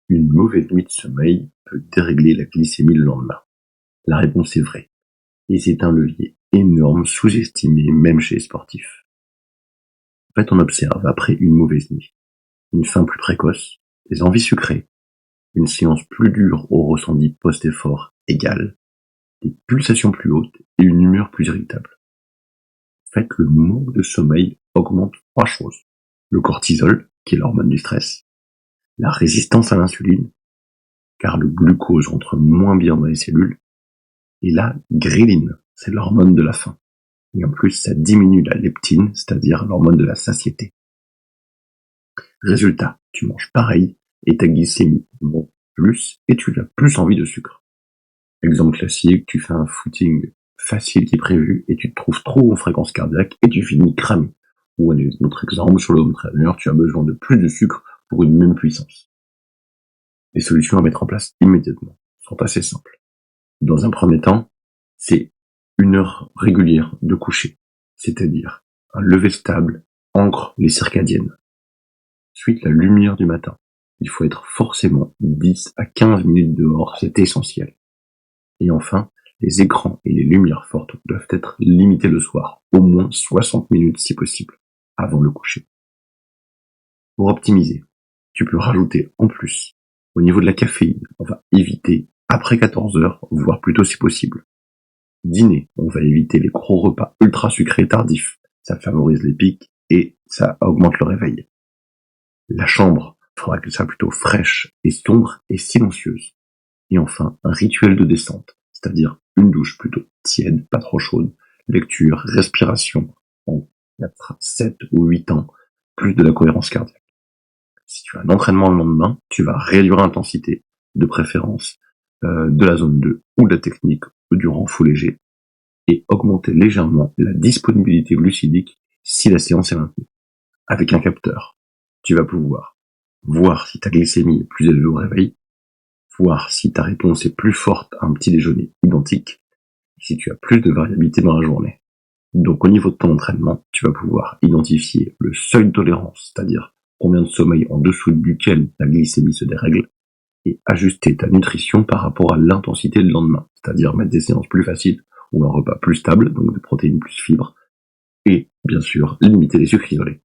Une mauvaise nuit de sommeil peut dérégler la glycémie le lendemain. La réponse est vraie, et c'est un levier énorme sous-estimé même chez les sportifs. En fait, on observe après une mauvaise nuit une faim plus précoce, des envies sucrées, une séance plus dure au ressenti post-effort égal, des pulsations plus hautes et une humeur plus irritable. En fait, le manque de sommeil augmente 3 choses. Le cortisol, qui est l'hormone du stress, la résistance à l'insuline, car le glucose rentre moins bien dans les cellules, et la gréline, c'est l'hormone de la faim. Et en plus, ça diminue la leptine, c'est-à-dire l'hormone de la satiété. Résultat, tu manges pareil, et ta glycémie monte plus, et tu as plus envie de sucre. Exemple classique, tu fais un footing facile qui est prévu, et tu te trouves trop en fréquence cardiaque, et tu finis cramé. Ou un autre exemple, sur le home trainer, tu as besoin de plus de sucre pour une même puissance. Les solutions à mettre en place immédiatement sont assez simples. Dans un premier temps, c'est une heure régulière de coucher, c'est-à-dire un lever stable ancre les circadiennes. Ensuite, la lumière du matin. Il faut être forcément 10 à 15 minutes dehors, c'est essentiel. Et enfin, les écrans et les lumières fortes doivent être limités le soir, au moins 60 minutes si possible, avant le coucher. Pour optimiser, tu peux rajouter en plus, au niveau de la caféine, on va éviter après 14 heures, voire plutôt si possible. Dîner, on va éviter les gros repas ultra sucrés tardifs, ça favorise les pics et ça augmente le réveil. La chambre, il faudra qu'elle soit plutôt fraîche et sombre et silencieuse. Et enfin, un rituel de descente, c'est-à-dire une douche plutôt tiède, pas trop chaude, lecture, respiration, en 4, 7 ou 8 ans, plus de la cohérence cardiaque. Si tu as un entraînement le lendemain, tu vas réduire l'intensité, de préférence de la zone 2 ou de la technique ou du renfort léger, et augmenter légèrement la disponibilité glucidique si la séance est maintenue. Avec un capteur, tu vas pouvoir voir si ta glycémie est plus élevée au réveil, voir si ta réponse est plus forte à un petit déjeuner identique, si tu as plus de variabilité dans la journée. Donc au niveau de ton entraînement, tu vas pouvoir identifier le seuil de tolérance, c'est-à-dire combien de sommeil en dessous duquel ta glycémie se dérègle, et ajuster ta nutrition par rapport à l'intensité du lendemain, c'est-à-dire mettre des séances plus faciles ou un repas plus stable, donc des protéines plus fibres, et bien sûr limiter les sucres isolés.